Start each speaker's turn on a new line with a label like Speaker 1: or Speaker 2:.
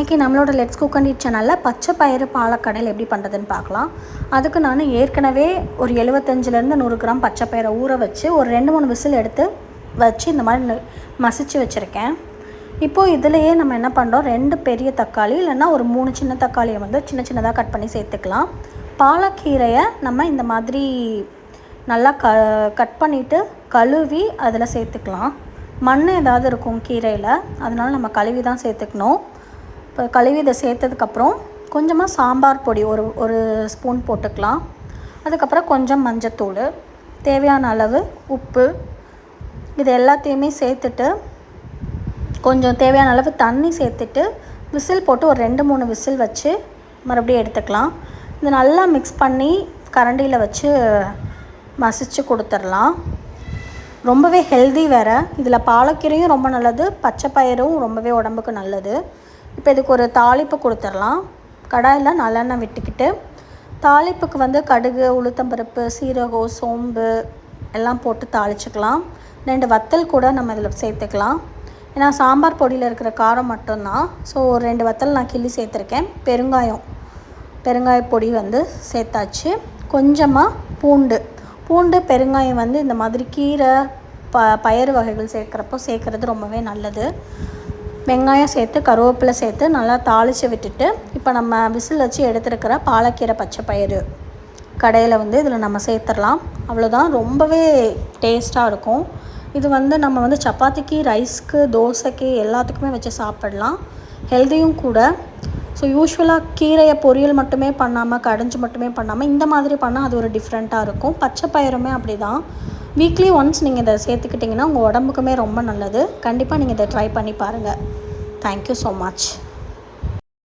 Speaker 1: இன்றைக்கி நம்மளோட let's cook and eat சேனலில் பச்சை பயிறு பாலக்கடையில் எப்படி பண்ணுறதுன்னு பார்க்கலாம். அதுக்கு நான் ஏற்கனவே ஒரு 75லேருந்து 100 கிராம் பச்சை பயிரை ஊற வச்சு ஒரு 2-3 விசில் எடுத்து வச்சு இந்த மாதிரி மசிச்சு வச்சுருக்கேன். இப்போது இதிலையே நம்ம என்ன பண்ணுறோம், 2 பெரிய தக்காளி இல்லைன்னா ஒரு 3 சின்ன தக்காளியை வந்து சின்ன சின்னதாக கட் பண்ணி சேர்த்துக்கலாம். பாலக்கீரையை நம்ம இந்த மாதிரி நல்லா கட் பண்ணிவிட்டு கழுவி அதில் சேர்த்துக்கலாம். மண் ஏதாவது இருக்கும் கீரையில், அதனால் நம்ம கழுவி தான் சேர்த்துக்கணும். இப்போ கழுவி இதை சேர்த்ததுக்கப்புறம் கொஞ்சமாக சாம்பார் பொடி ஒரு ஸ்பூன் போட்டுக்கலாம். அதுக்கப்புறம் கொஞ்சம் மஞ்சத்தூள், தேவையான அளவு உப்பு, இது எல்லாத்தையுமே சேர்த்துட்டு கொஞ்சம் தேவையான அளவு தண்ணி சேர்த்துட்டு விசில் போட்டு ஒரு 2-3 விசில் வச்சு மறுபடியும் எடுத்துக்கலாம். இது நல்லா மிக்ஸ் பண்ணி கரண்டியில் வச்சு மசிச்சு கொடுத்துடலாம். ரொம்பவே ஹெல்தி வேறு. இதில் பாலக்கீரையும் ரொம்ப நல்லது, பச்சை பயிரும் ரொம்பவே உடம்புக்கு நல்லது. இப்போ இதுக்கு ஒரு தாளிப்பு கொடுத்துடலாம். கடாயில் நல்லெண்ணெய் விட்டுக்கிட்டு தாளிப்புக்கு வந்து கடுகு, உளுத்தம்பருப்பு, சீரகம், சோம்பு எல்லாம் போட்டு தாளிச்சுக்கலாம். 2 வத்தல் கூட நம்ம இதில் சேர்த்துக்கலாம். ஏன்னா சாம்பார் பொடியில் இருக்கிற காரம் மட்டும்தான். ஸோ ஒரு 2 வத்தல் நான் கிள்ளி சேர்த்துருக்கேன். பெருங்காய பொடி வந்து சேர்த்தாச்சு. கொஞ்சமாக பூண்டு பெருங்காயம் வந்து இந்த மாதிரி கீரை பயறு வகைகள் சேர்க்குறது ரொம்பவே நல்லது. வெங்காயம் சேர்த்து கருவேப்பிலை சேர்த்து நல்லா தாளித்து விட்டுட்டு இப்போ நம்ம விசில் வச்சு எடுத்துருக்கிற பாலக்கீரை பச்சை பயிறு கடையில் வந்து இதில் நம்ம சேர்த்துடலாம். அவ்வளோதான், ரொம்பவே டேஸ்ட்டாக இருக்கும். இது வந்து நம்ம வந்து சப்பாத்திக்கு, ரைஸ்க்கு, தோசைக்கு எல்லாத்துக்குமே வச்சு சாப்பிடலாம். ஹெல்தியும் கூட. ஸோ யூஸ்வலாக கீரையை பொரியல் மட்டுமே பண்ணாமல், கடைஞ்சி மட்டுமே பண்ணாமல் இந்த மாதிரி பண்ணால் அது ஒரு டிஃப்ரெண்ட்டாக இருக்கும். பச்சை பயிறுமே அப்படி தான். வீக்லி ஒன்ஸ் நீங்கள் இதை சேர்த்துக்கிட்டிங்கன்னா உங்கள் உடம்புக்குமே ரொம்ப நல்லது. கண்டிப்பாக நீங்கள் இதை ட்ரை பண்ணி பாருங்கள். Thank you so much.